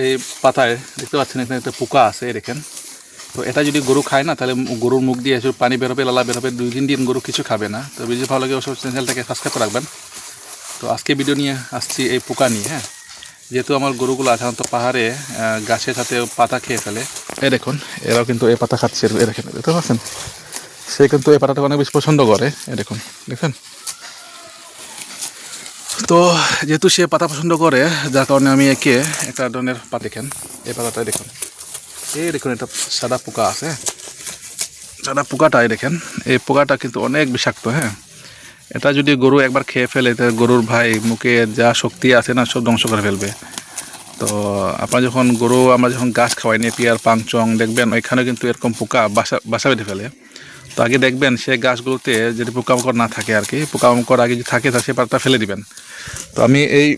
এই পাতায় দেখতে পাচ্ছেন এখানে একটা পোকা আছে দেখেন। তো এটা যদি গরু খায় না তাহলে গরুর মুখ দিয়ে এসে পানি বেরোবে, লালা বেরোবে, 2-3 দিন গরু কিছু খাবে না। তো ভিডিও ভালো লাগে অবশ্যই চ্যানেলটাকে সাবস্ক্রাইব করে রাখবেন। তো আজকে ভিডিও নিয়ে আসছি এই পোকা নিয়ে। হ্যাঁ, যেহেতু আমার গরুগুলো সাধারণত পাহাড়ে গাছের সাথে পাতা খেয়ে ফেলে। এই দেখুন এরাও কিন্তু এই পাতা খাচ্ছে, এ দেখেন, দেখতে পাচ্ছেন, সে কিন্তু এই পাতাটা অনেক বেশি পছন্দ করে। এ দেখুন, দেখেন। তো যেহেতু সে পাতা পছন্দ করে, যার কারণে আমি একে একটা ধরনের পাতা, দেখেন এই পাতাটাই দেখুন, এই দেখুন এটা সাদা পোকা আছে, সাদা পোকাটাই দেখেন। এই পোকাটা কিন্তু অনেক বিষাক্ত। হ্যাঁ, এটা যদি গরু একবার খেয়ে ফেলে তাহলে গরুর ভাই মুখে যা শক্তি আছে না সব ধ্বংস করে ফেলবে। তো আপনার যখন আমরা যখন গাছ খাওয়াই, নেপিয়ার, পাংচং, দেখবেন ওইখানে কিন্তু এরকম পোকা বাসা বেঁধে ফেলে। তো আগে দেখবেন সে গাছগুলোতে যদি পোকামাকড় না থাকে আর কি, পোকামাকড় আগে যদি থাকে তাহলে সেই পাতাটা ফেলে দিবেন। তো আমি এই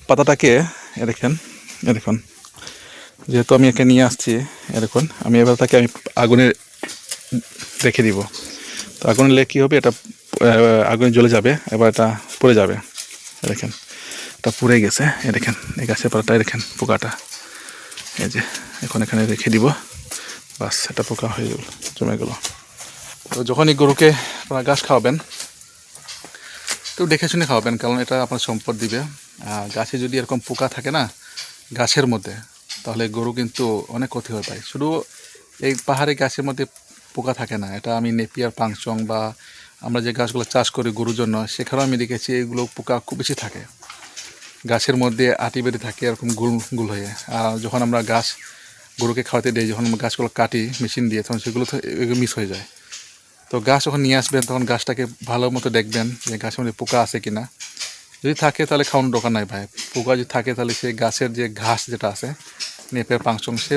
পাতাটাকে দেখুন, যেহেতু আমি একে নিয়ে আসছি, দেখুন আমি এবার তাকে আমি আগুনে রেখে দিব। তো আগুনে লেগে কী হবে, এটা আগুনে জ্বলে যাবে, এবার এটা পড়ে যাবে। দেখেন এটা পুড়ে গেছে। দেখেন এই গাছের পাতাটাই দেখেন পোকাটা, এই যে এখন এখানে রেখে দিব, বাস এটা পোকা হয়ে গেল, জমে গেল। তো যখনই গরুকে আপনারা ঘাস খাওয়াবেন তো দেখে শুনে খাওয়াবেন, কারণ এটা আপনার সম্পদ দিবে। গাছে যদি এরকম পোকা থাকে না গাছের মধ্যে, তাহলে গরু কিন্তু অনেক ক্ষতি হয়ে পায়। শুধু এই পাহাড়ি গাছের মধ্যে পোকা থাকে না, এটা আমি নেপিয়ার, পাংচং বা আমরা যে গাছগুলো চাষ করি গরুর জন্য, সেখানেও আমি দেখেছি এগুলো পোকা খুব বেশি থাকে। গাছের মধ্যে আটি বেঁধে থাকে এরকম গুল হয়ে। আর যখন আমরা গাছ গরুকে খাওয়াতে দিই, যখন গাছগুলো কাটি মেশিন দিয়ে, তখন সেগুলো মিস হয়ে যায়। তো গাছ যখন নিয়ে আসবেন তখন গাছটাকে ভালো মতো দেখবেন যে গাছের মধ্যে পোকা আছে কি না। যদি থাকে তাহলে খাওয়ানোর দরকার নাই ভাই। পোকা যদি থাকে তাহলে সেই গাছের যে ঘাস যেটা আছে, নেপে পাংচং, সে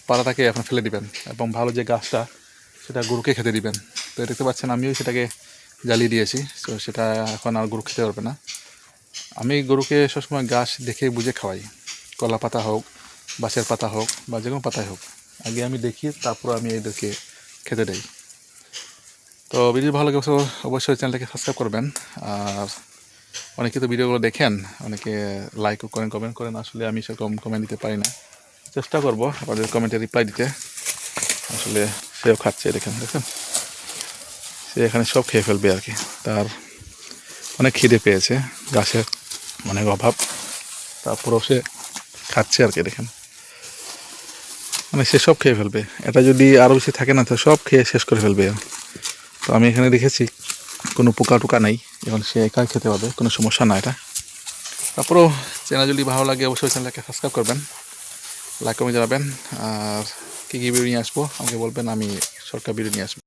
পাতাটাকে এখন ফেলে দিবেন এবং ভালো যে গাছটা সেটা গরুকে খেতে দিবেন। তো দেখতে পাচ্ছেন আমিও সেটাকে জ্বালিয়ে দিয়েছি, তো সেটা এখন আর গরু খেতে পারবে না। আমি গরুকে সবসময় গাছ দেখে বুঝে খাওয়াই, কলা পাতা হোক, বাঁশের পাতা হোক বা যে কোনো পাতাই হোক, আগে আমি দেখি তারপর আমি এদেরকে খেতে দেই। তো ভিডিও ভালো লাগে অবশ্যই চ্যানেলটাকে সাবস্ক্রাইব করবেন। আর অনেকে তো ভিডিওগুলো দেখেন, অনেকে লাইকও করেন, কমেন্ট করেন, আসলে আমি সেরকম কমেন্ট দিতে পারি না, চেষ্টা করব আপনাদের কমেন্টে রিপ্লাই দিতে। আসলে সেও খাচ্ছে, দেখেন সে এখানে সব খেয়ে ফেলবে আর কি, তার অনেক খিদে পেয়েছে, গাছের অনেক অভাব, তারপরেও সে খাচ্ছে আর কি। দেখেন মানে সে সব খেয়ে ফেলবে, এটা যদি আরও বেশি থাকে না তো সব খেয়ে শেষ করে ফেলবে। তো আমি এখানে দেখেছি কোনো পোকা টোকা নেই, এখন সে একাই খেতে পারবে, কোনো সমস্যা না এটা। তারপরেও চ্যানেল যদি ভালো লাগে অবশ্যই চ্যানেলটাকে সাবস্ক্রাইব করবেন, লাইক কমে জানাবেন। আর কী কী ভিডিও নিয়ে আসবো আমাকে বলবেন, আমি শর্টকাট ভিডিও নিয়ে আসবো।